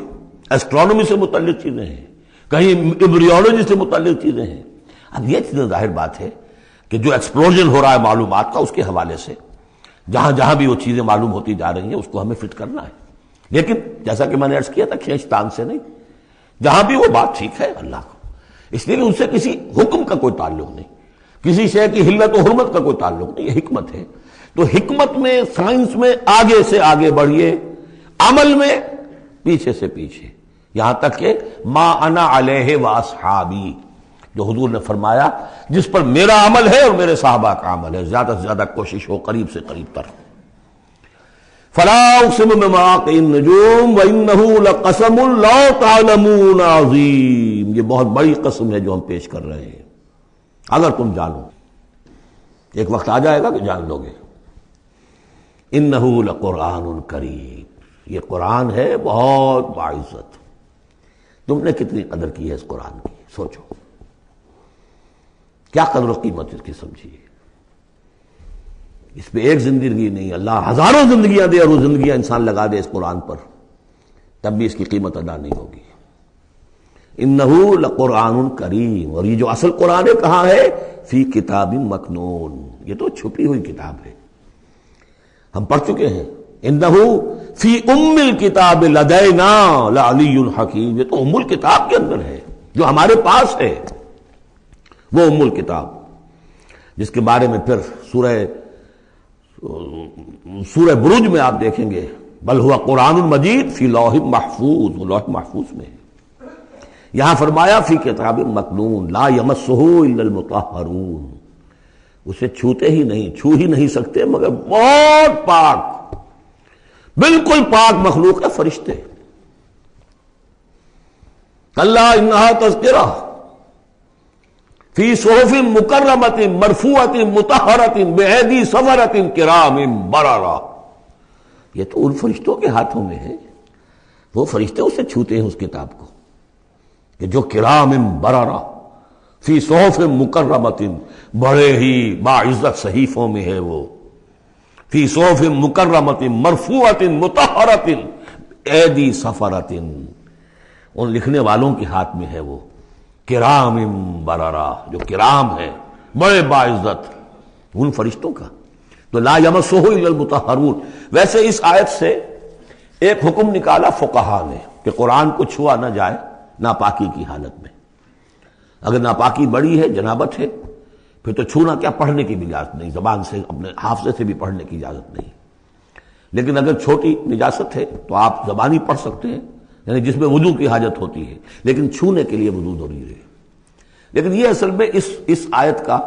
ایسٹرونومی سے متعلق چیزیں ہیں، کہیں ایمبریولوجی سے متعلق چیزیں ہیں. اب یہ چیزیں ظاہر بات ہے کہ جو ایکسپلوژن ہو رہا ہے معلومات کا، اس کے حوالے سے جہاں جہاں بھی وہ چیزیں معلوم ہوتی جا رہی ہیں اس کو ہمیں فٹ کرنا ہے. لیکن جیسا کہ میں نے عرض کیا تھا کھینچتان سے نہیں، جہاں بھی وہ بات ٹھیک ہے اللہ کو، اس لیے ان سے کسی حکم کا کوئی تعلق نہیں، کسی شے کی حلت و حرمت کا کوئی تعلق نہیں، یہ حکمت ہے. تو حکمت میں، سائنس میں آگے سے آگے بڑھیے، عمل میں پیچھے سے پیچھے، یہاں تک کہ ما انا علیہ واصحابی، جو حضور نے فرمایا جس پر میرا عمل ہے اور میرے صحابہ کا عمل ہے، زیادہ سے زیادہ کوشش ہو قریب سے قریب تر. فلا اقسم بمواقع النجوم وانه لقسم لو تعلمون عظیم، یہ بہت بڑی قسم ہے جو ہم پیش کر رہے ہیں، اگر تم جانو. ایک وقت آ جائے گا کہ جان لو گے. انہ لقرآن کریم، یہ قرآن ہے بہت باعزت. تم نے کتنی قدر کی ہے اس قرآن کی، سوچو کیا قدر و قیمت اس کی سمجھیے. اس پہ ایک زندگی نہیں، اللہ ہزاروں زندگیاں دے اور وہ زندگیاں انسان لگا دے اس قرآن پر، تب بھی اس کی قیمت ادا نہیں ہوگی. انہ لقرآن کریم، اور یہ جو اصل قرآن ہے کہاں ہے؟ فی کتاب مکنون، یہ تو چھپی ہوئی کتاب ہے، ہم پڑھ چکے ہیں. انہ فی ام الکتاب لدینا لعلی حکیم، یہ تو ام الکتاب کے اندر ہے جو ہمارے پاس ہے، وہ ام الکتاب جس کے بارے میں پھر سورہ بروج میں آپ دیکھیں گے بل ہوا قرآن مجید فی لوح محفوظ، وہ لوح محفوظ میں ہے. یہاں فرمایا فی کتاب مکنون لا یمسہ الا المطہرون، اسے چھوتے ہی نہیں، چھو ہی نہیں سکتے مگر بہت پاک، بالکل پاک مخلوق ہے، فرشتے. کلا انہا تذکرہ فی صحف مکرمۃ مرفوعۃ مطہرۃ بایدی سفرۃ کرام بررہ، یہ تو ان فرشتوں کے ہاتھوں میں ہے، وہ فرشتے اسے چھوتے ہیں اس کتاب کو، کہ جو کرام بررہ فی صحف مکرمۃ، بڑے ہی باعزت صحیفوں میں ہے وہ، فی صحف مکرمۃ مرفوعۃ مطہرۃ ایدی سفرۃ، ان لکھنے والوں کے ہاتھ میں ہے وہ، کرام بررہ، جو کرام ہے بڑے باعزت ان فرشتوں کا. تو لا یمسہ الا المطہرون. ویسے اس آیت سے ایک حکم نکالا فقہا نے کہ قرآن کو چھوا نہ جائے ناپاکی کی حالت میں. اگر ناپاکی بڑی ہے، جنابت ہے، پھر تو چھونا کیا، پڑھنے کی بھی اجازت نہیں، زبان سے اپنے حافظے سے بھی پڑھنے کی اجازت نہیں. لیکن اگر چھوٹی نجاست ہے تو آپ زبانی پڑھ سکتے ہیں، یعنی جس میں وضو کی حاجت ہوتی ہے، لیکن چھونے کے لیے وضو ضروری ہے. لیکن یہ اصل میں اس آیت کا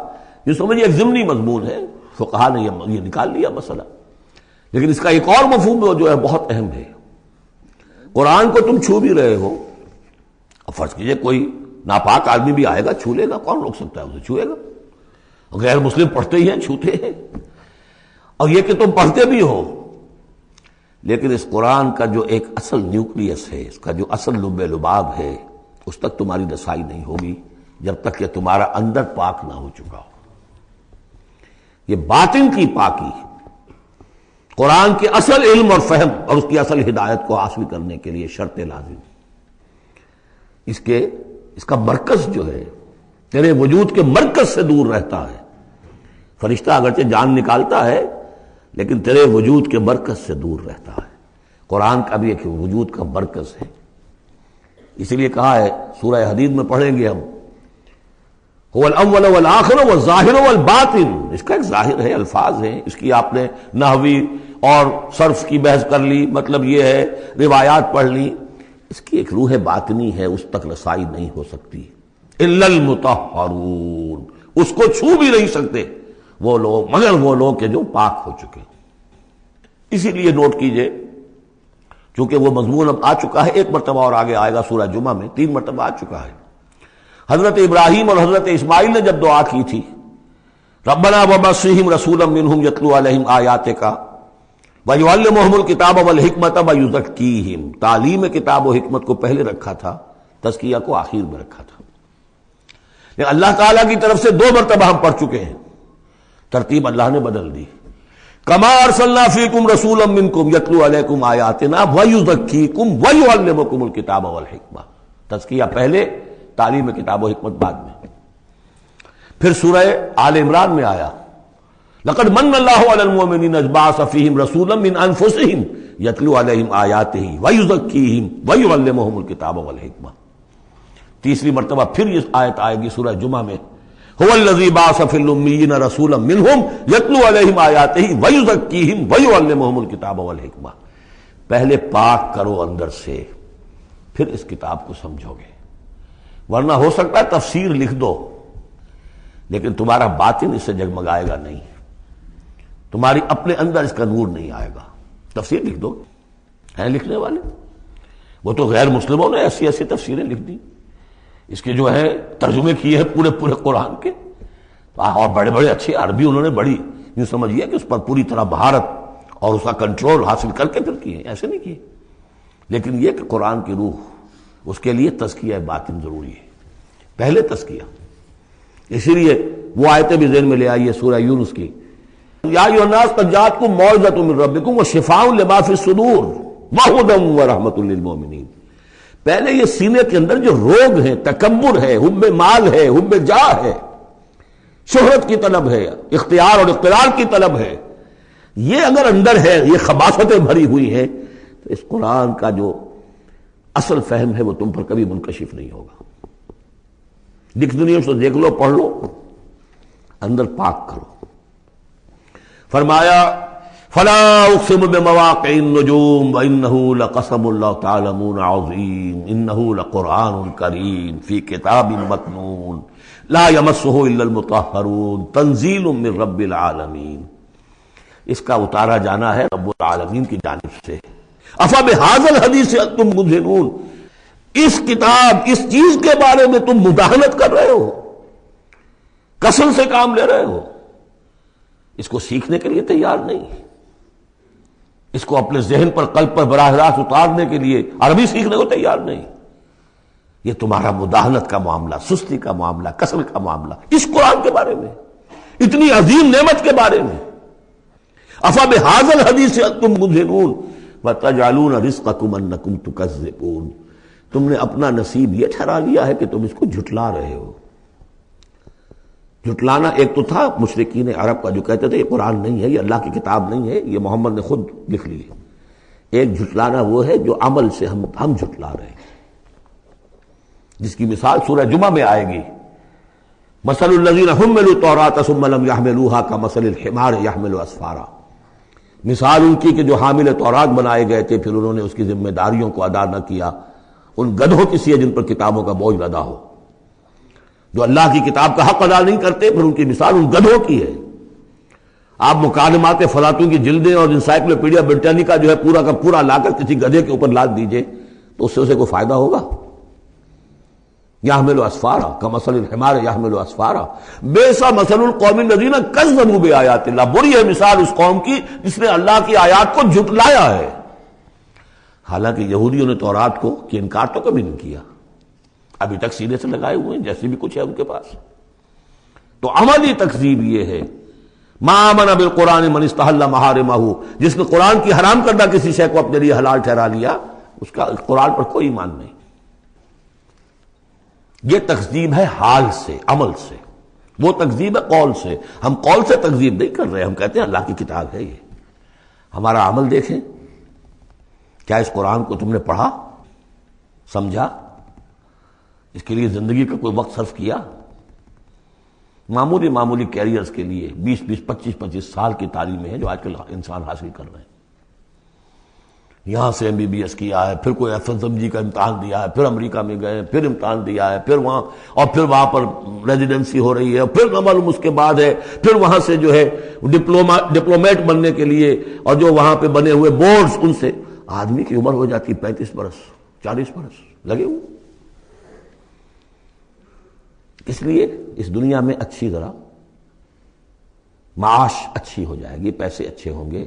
جو سمجھیے ایک ضمنی مضمون ہے، فقہا نے یہ نکال لیا مسئلہ. لیکن اس کا ایک اور مفہوم جو ہے بہت اہم ہے. قرآن کو تم چھو بھی رہے ہو، اور فرض کیجئے کوئی ناپاک آدمی بھی آئے گا چھو لے گا، کون روک سکتا ہے اسے، چھوئے گا. غیر مسلم پڑھتے ہی ہیں، چھوتے ہیں. اور یہ کہ تم پڑھتے بھی ہو، لیکن اس قرآن کا جو ایک اصل نیوکلیس ہے، اس کا جو اصل لب لباب ہے، اس تک تمہاری رسائی نہیں ہوگی جب تک کہ تمہارا اندر پاک نہ ہو چکا ہو. یہ باطن کی پاکی قرآن کے اصل علم اور فہم اور اس کی اصل ہدایت کو حاصل کرنے کے لیے شرط لازم. اس کا مرکز جو ہے تیرے وجود کے مرکز سے دور رہتا ہے. فرشتہ اگرچہ جان نکالتا ہے لیکن تیرے وجود کے مرکز سے دور رہتا ہے. قرآن کا بھی ایک وجود کا مرکز ہے. اسی لیے کہا ہے سورہ حدید میں پڑھیں گے ہم، هو الاول والآخر والظاہر والباطن. اس کا ایک ظاہر ہے، الفاظ ہیں، اس کی آپ نے نحوی اور صرف کی بحث کر لی، مطلب یہ ہے روایات پڑھ لی. اس کی ایک روح باطنی ہے، اس تک رسائی نہیں ہو سکتی. الا المطہرون، اس کو چھو بھی نہیں سکتے وہ لوگ مگر وہ لوگ کہ جو پاک ہو چکے. اسی لیے نوٹ کیجئے، چونکہ وہ مضمون اب آ چکا ہے، ایک مرتبہ اور آگے آئے گا سورہ جمعہ میں، 3 مرتبہ آ چکا ہے. حضرت ابراہیم اور حضرت اسماعیل نے جب دعا کی تھی ربنا وابعث فیہم رسولا منہم یتلو علیہم آیاتک ویعلمہم الکتاب والحکمۃ ویزکیہم، تعلیم کتاب و حکمت کو پہلے رکھا تھا، تزکیہ کو آخر میں رکھا تھا. لیکن اللہ تعالیٰ کی طرف سے 2 مرتبہ ہم پڑھ چکے ہیں، ترتیب اللہ نے بدل دی. کما ارسلنا فیکم رسولا منکم یتلو علیکم آیاتنا ویزکیکم ویعلمکم الکتاب والحکمہ. تزکیہ پہلے، تعلیم کتاب و حکمت بعد میں. پھر سورہ آل عمران میں آیا لقد من اللہ علی المؤمنین اذ بعث فیہم رسولا من انفسہم یتلو علیہم آیاتہ ویزکیہم ویعلمہم الکتاب والحکمہ. تیسری مرتبہ پھر یہ آیت آئے گی سورہ جمعہ میں هو الذی بعث فی الامیین رسولا منہم یتلو علیہم آیاتہ ویزکیہم ویعلمہم الکتاب والحکمہ. پہلے پاک کرو اندر سے، پھر اس کتاب کو سمجھو گے. ورنہ ہو سکتا ہے تفسیر لکھ دو لیکن تمہارا باطن اس سے جگمگائے گا نہیں، تمہاری اپنے اندر اس کا نور نہیں آئے گا. تفسیر لکھ دو، ہیں لکھنے والے، وہ تو غیر مسلموں نے ایسی ایسی تفسیریں لکھ دی، اس کے جو ہے ترجمے کیے ہیں پورے پورے قرآن کے، اور بڑے بڑے اچھے عربی انہوں نے بڑی یوں سمجھیے کہ اس پر پوری طرح مہارت اور اس کا کنٹرول حاصل کر کے پھر کیے، ایسے نہیں کیے. لیکن یہ کہ قرآن کی روح، اس کے لیے تزکیہ باطن ضروری ہے، پہلے تزکیہ. اسی لیے وہ آیتیں بھی ذہن میں لے آئیے سورہ یونس کی، یا ایھا الناس قد جاءتکم موعظۃ من ربکم وشفاء لما فی الصدور وہدی ورحمۃ للمؤمنین. پہلے یہ سینے کے اندر جو روگ ہیں، تکبر ہے، حب مال ہے، حب جاہ ہے، شہرت کی طلب ہے، اختیار اور اقتدار کی طلب ہے، یہ اگر اندر ہے، یہ خباثتیں بھری ہوئی ہیں، تو اس قرآن کا جو اصل فہم ہے وہ تم پر کبھی منکشف نہیں ہوگا. لکھ دنیا سے دیکھ لو، پڑھ لو، اندر پاک کرو. فرمایا فلا اقسم بمواقع النجوم وانه لقسم لو تعلمون عظیم انه لقرآن کریم فی کتاب مکنون لا یمسه الا المطہرون تنزیل من رب العالمین. اس کا اتارا جانا ہے رب العالمین کی جانب سے. افبہذا الحدیث انتم مدہنون، اس کتاب، اس چیز کے بارے میں تم مداہنت کر رہے ہو، کسل سے کام لے رہے ہو، اس کو سیکھنے کے لیے تیار نہیں، اس کو اپنے ذہن پر، قلب پر براہ راست اتارنے کے لیے عربی سیکھنے کو تیار نہیں. یہ تمہارا مداہنت کا معاملہ، سستی کا معاملہ، کسل کا معاملہ اس قرآن کے بارے میں، اتنی عظیم نعمت کے بارے میں. افبہذا الحدیث انتم مدہنون وتجعلون رزقکم انکم تکذبون. تم نے اپنا نصیب یہ ٹھہرا لیا ہے کہ تم اس کو جھٹلا رہے ہو. جھٹلانا ایک تو تھا مشرکین عرب کا جو کہتے تھے یہ قرآن نہیں ہے، یہ اللہ کی کتاب نہیں ہے، یہ محمد نے خود لکھ لی. ایک جھٹلانا وہ ہے جو عمل سے ہم جھٹلا رہے ہیں، جس کی مثال سورہ جمعہ میں آئے گی. مثل الذین حملوا التوراۃ ثم لم يحملوها كمثل الحمار يحمل اسفارا. مثال ان کی کہ جو حامل تورات بنائے گئے تھے پھر انہوں نے اس کی ذمہ داریوں کو ادا نہ کیا، ان گدھوں کی سی جن پر کتابوں کا بوجھ لدا ہو. جو اللہ کی کتاب کا حق ادا نہیں کرتے پھر ان کی مثال ان گدھوں کی ہے. آپ مکالمات فلاطوں کی جلدیں اور انسائکلوپیڈیا برٹانیکا جو ہے پورا کا پورا لا کر کسی گدھے کے اوپر لاد دیجئے تو اس سے اسے کوئی فائدہ ہوگا؟ یحمل اسفارا کمثل الحمار یحمل اسفارا بیسا مثل القوم الذین کذبوا بآیات اللہ. بری ہے مثال اس قوم کی جس نے اللہ کی آیات کو جھٹلایا ہے. حالانکہ یہودیوں نے تورات کو کہ انکار تو کبھی نہیں کیا، ابھی تک سینے سے لگائے ہوئے ہیں جیسے بھی کچھ ہے ان کے پاس. تو عملی تکذیب یہ ہے ما آمن بالقرآن من استحل محارمہ، جس نے قرآن کی حرام کردہ کسی شے کو اپنے لیے حلال ٹھہرا لیا اس کا قرآن پر کوئی ایمان نہیں. یہ تکذیب ہے حال سے، عمل سے. وہ تکذیب ہے قول سے. ہم قول سے تکذیب نہیں کر رہے، ہم کہتے ہیں اللہ کی کتاب ہے یہ. ہمارا عمل دیکھیں، کیا اس قرآن کو تم نے پڑھا، سمجھا، اس کے لیے زندگی کا کوئی وقت صرف کیا؟ معمولی کیریئرز کے لیے 20 25 سال کی تعلیمیں ہیں جو آج کل انسان حاصل کر رہے ہیں. یہاں سے MBBS کیا ہے، پھر کوئی FSMG کا امتحان دیا ہے، پھر امریکہ میں گئے، پھر امتحان دیا ہے، پھر وہاں، اور پھر وہاں پر ریزیڈنسی ہو رہی ہے، پھر نہ معلوم اس کے بعد ہے، پھر وہاں سے جو ہے ڈپلومیٹ بننے کے لیے، اور جو وہاں پہ بنے ہوئے بورڈز ان سے آدمی کی عمر ہو جاتی 35 برس 40 برس لگے ہوئے. اس لیے اس دنیا میں اچھی ذرا معاش اچھی ہو جائے گی، پیسے اچھے ہوں گے،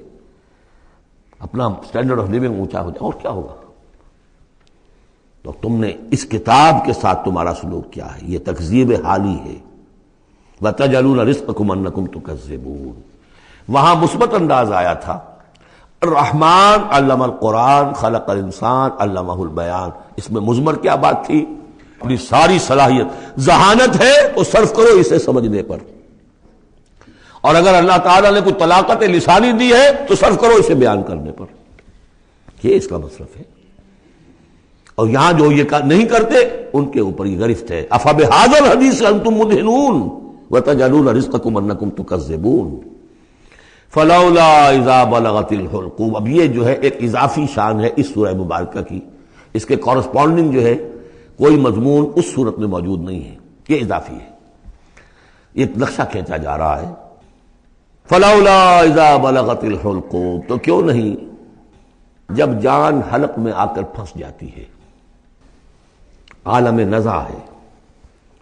اپنا سٹینڈرڈ آف لیونگ اونچا ہو جائے، اور کیا ہوگا. تو تم نے اس کتاب کے ساتھ تمہارا سلوک کیا ہے، یہ تکذیب حالی ہے. وَتَجْعَلُونَ رِزْقَكُمْ أَنَّكُمْ تُكَذِّبُونَ. وہاں مثبت انداز آیا تھا، الرحمن علم القرآن خلق الانسان علمہ البیان. اس میں مضمر کیا بات تھی؟ اپنی ساری صلاحیت، ذہانت ہے تو صرف کرو اسے سمجھنے پر، اور اگر اللہ تعالیٰ نے کوئی طلاقت لسانی دی ہے تو صرف کرو اسے بیان کرنے پر، یہ اس کا مصرف ہے۔ اور یہاں جو یہ نہیں کرتے ان کے اوپر یہ گرفت ہے۔ افبہذا الحدیث انتم مدہنون وتجعلون رزقکم انکم تکذبون فلولا اذا بلغت الحلقوم۔ اب یہ جو ہے ایک اضافی شان ہے اس سورہ مبارکہ کی، اس کے کورسپونڈنگ جو ہے کوئی مضمون اس صورت میں موجود نہیں ہے، یہ اضافی ہے، ایک نقشہ کھینچا جا رہا ہے۔ فلولا اذا بلغت الحلقوم، تو کیوں نہیں جب جان حلق میں آ کر پھنس جاتی ہے، عالم نزع ہے،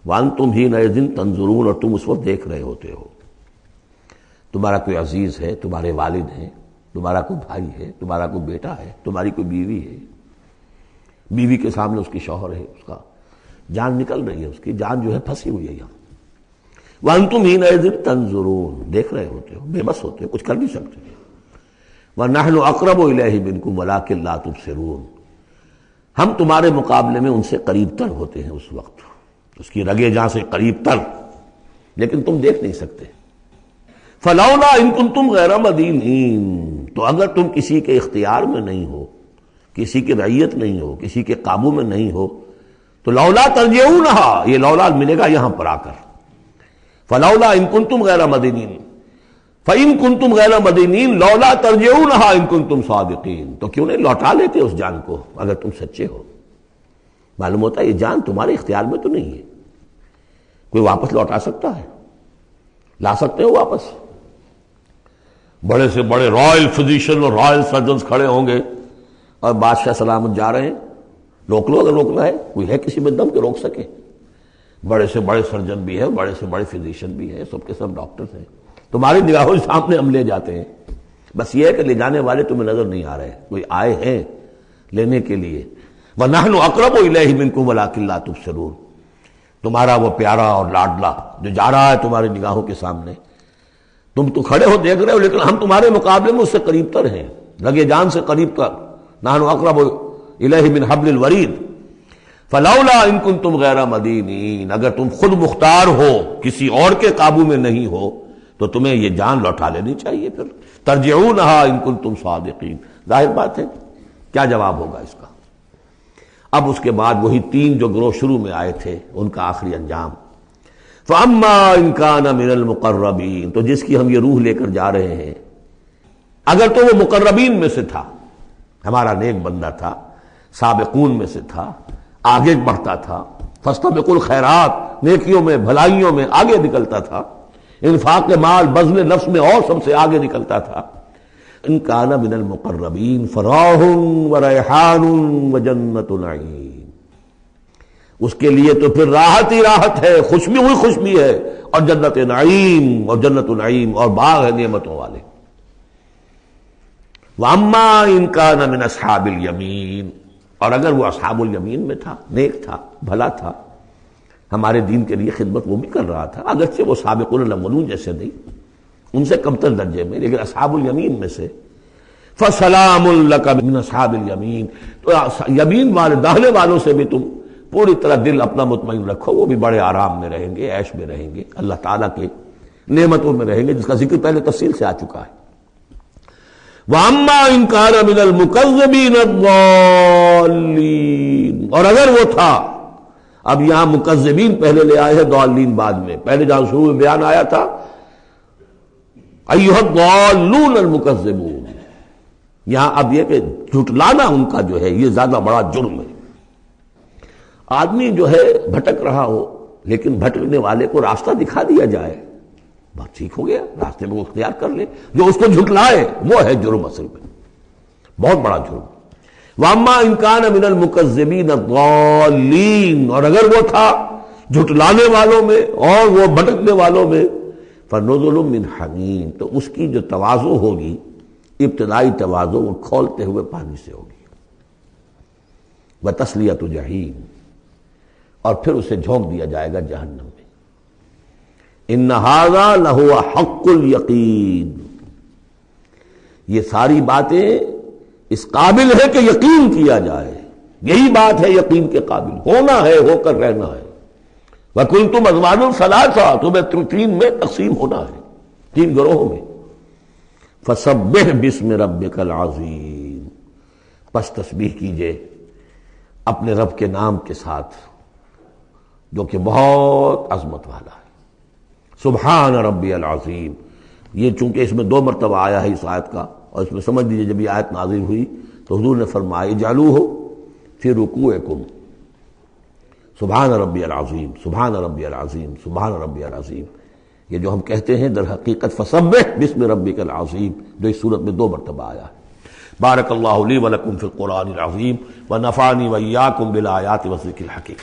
وانتم حینئذ تنظرون، اور تم اس وقت دیکھ رہے ہوتے ہو، تمہارا کوئی عزیز ہے، تمہارے والد ہیں، تمہارا کوئی بھائی ہے، تمہارا کوئی بیٹا ہے، تمہاری کوئی بیوی ہے، بیوی کے سامنے اس کی شوہر ہے، اس کا جان نکل رہی ہے، اس کی جان جو ہے پھنسی ہوئی ہے یہاں، وانتم حینئذ تنظرون، دیکھ رہے ہوتے ہو، بے بس ہوتے ہو، کچھ کر نہیں سکتے، وَنَحْنُ أَقْرَبُ إِلَيْهِ مِنْكُمْ وَلَٰكِن لَا تُبْصِرُونَ، ہم تمہارے مقابلے میں ان سے قریب تر ہوتے ہیں اس وقت، اس کی رگے جاں سے قریب تر، لیکن تم دیکھ نہیں سکتے۔ فلولا ان کنتم غیر مدینین، تو اگر تم کسی کے اختیار میں نہیں ہو، کسی کی رعیت نہیں ہو، کسی کے قابو میں نہیں ہو، تو لولا ترجعونہا، یہ لولا ملے گا یہاں پر آ کر، فلولا ان کنتم غیر مدینین، فَإِن كُنتُمْ غَيْرَ مَدِينِينَ لَوْلَا تَرْجِعُونَهَا إِن كُنتُمْ صَادِقِينَ، تو کیوں نہیں لوٹا لیتے اس جان کو اگر تم سچے ہو؟ معلوم ہوتا ہے یہ جان تمہارے اختیار میں تو نہیں ہے، کوئی واپس لوٹا سکتا ہے؟ لا سکتے ہو واپس؟ بڑے سے بڑے رائل فزیشین اور رائل سرجنز کھڑے ہوں گے اور بادشاہ سلامت جا رہے ہیں، روک لو اگر روکنا ہے، کوئی ہے کسی میں دم کے روک سکے؟ بڑے سے بڑے سرجن بھی ہے، بڑے سے بڑے فزیشین بھی ہے، سب کے سب ڈاکٹرز ہیں، تمہاری نگاہوں کے سامنے ہم لے جاتے ہیں، بس یہ ہے کہ لے جانے والے تمہیں نظر نہیں آ رہے، کوئی آئے ہیں لینے کے لیے۔ وَنَحْنُ أَقْرَبُ إِلَيْهِ مِنْكُمْ وَلَٰكِن لَا تُبْصِرُونَ، تمہارا وہ پیارا اور لاڈلا جو جا رہا ہے تمہاری نگاہوں کے سامنے، تم تو کھڑے ہو دیکھ رہے ہو، لیکن ہم تمہارے مقابلے میں اس سے قریب تر ہیں، لگے جان سے قریب تر۔ نَحْنُ أَقْرَبُ إِلَيْهِ مِنْ حَبْلِ الْوَرِيدِ فَلَوْلَا إِن كُنتُمْ غَيْرَ مَدِينِينَ، اگر تم خود مختار ہو، کسی اور کے قابو میں نہیں ہو، تو تمہیں یہ جان لوٹا لینی چاہیے، پھر ترجعونہا ان کنتم صادقین۔ ظاہر بات ہے کیا جواب ہوگا اس کا؟ اب اس کے بعد وہی تین جو گروہ شروع میں آئے تھے ان کا آخری انجام، فَأَمَّا إِن كَانَ مِنَ الْمُقَرَّبِينَ، تو جس کی ہم یہ روح لے کر جا رہے ہیں، اگر تو وہ مقربین میں سے تھا، ہمارا نیک بندہ تھا، سابقون میں سے تھا، آگے بڑھتا تھا، فاستبقوا الخیرات، نیکیوں میں بھلائیوں میں آگے نکلتا تھا، انفاق مال بذل نفس میں اور سب سے آگے نکلتا تھا، ان کان من المقربین فراح وریحان وجنت نعیم، اس کے لیے تو پھر راحت ہی راحت ہے، خوشبی ہوئی خوشبی ہے، اور جنت نعیم، اور جنت نعیم اور باغ ہے نعمتوں والے۔ واما ان کان من اصحاب الیمین، اور اگر وہ اصحاب الیمین میں تھا، نیک تھا، بھلا تھا، ہمارے دین کے لیے خدمت وہ بھی کر رہا تھا، اگرچہ وہ سابقون الاولون جیسے نہیں، ان سے کمتر درجے میں، لیکن اصحاب الیمین میں سے، فسلام لک من اصحاب الیمین، تو یمین والے داہنے والوں سے بھی تم پوری طرح دل اپنا مطمئن رکھو، وہ بھی بڑے آرام میں رہیں گے، عیش میں رہیں گے، اللہ تعالیٰ کے نعمتوں میں رہیں گے، جس کا ذکر پہلے تفصیل سے آ چکا ہے۔ وَأَمَّا إِن كَانَ مِنَ الْمُكَذِّبِينَ الضَّالِّينَ، اور اگر وہ تھا، اب یہاں مکذبین پہلے لے آئے ہیں، ضالین بعد میں، پہلے جہاں شروع میں بیان آیا تھا ایھا الضالون المکذبون، یہاں اب یہ کہ جھٹلانا ان کا جو ہے یہ زیادہ بڑا جرم ہے۔ آدمی جو ہے بھٹک رہا ہو، لیکن بھٹکنے والے کو راستہ دکھا دیا جائے، بات ٹھیک ہو گیا، راستے میں وہ اختیار کر لے، جو اس کو جھٹلائے وہ ہے جرم، اصل میں بہت بڑا جرم۔ وَأَمَّا إِن كَانَ مِنَ الْمُكَذِّبِينَ الضَّالِّينَ، اور اگر وہ تھا جھٹلانے والوں میں اور وہ بھٹکنے والوں میں، فَنُزُلٌ مِّنْ حَمِيمٍ، تو اس کی جو تواضع ہوگی، ابتدائی تواضع، وہ کھولتے ہوئے پانی سے ہوگی، وَتَصْلِيَةُ جَحِيمٍ، اور پھر اسے جھونک دیا جائے گا جہنم میں۔ إِنَّ هَذَا لَهُوَ حَقُّ الْيَقِينِ، یہ ساری باتیں اس قابل ہے کہ یقین کیا جائے، یہی بات ہے یقین کے قابل، ہونا ہے، ہو کر رہنا ہے۔ وَكُنْتُمْ أَزْوَاجًا ثَلَاثًا، تمہیں تین میں تقسیم ہونا ہے، تین گروہوں میں۔ فَسَبِّحْ بِاسْمِ رَبِّكَ الْعَظِيمِ، پس تسبیح کیجئے اپنے رب کے نام کے ساتھ جو کہ بہت عظمت والا ہے۔ سبحان ربی العظیم، یہ چونکہ اس میں 2 مرتبہ آیا ہے اس آیت کا، اور اس میں سمجھ لیجیے جب یہ آیت نازل ہوئی تو حضور نے فرمایا اجعلوہ فی رکوعکم، سبحان ربی العظیم، سبحان ربی العظیم، سبحان ربی العظیم۔ یہ جو ہم کہتے ہیں در حقیقت فسبح باسم ربک العظیم، جو اس صورت میں 2 مرتبہ آیا ہے۔ بارک اللہ لی ولکم فی القرآن العظیم ونفعنی وإیاکم بالآیات والذکر الحکیم۔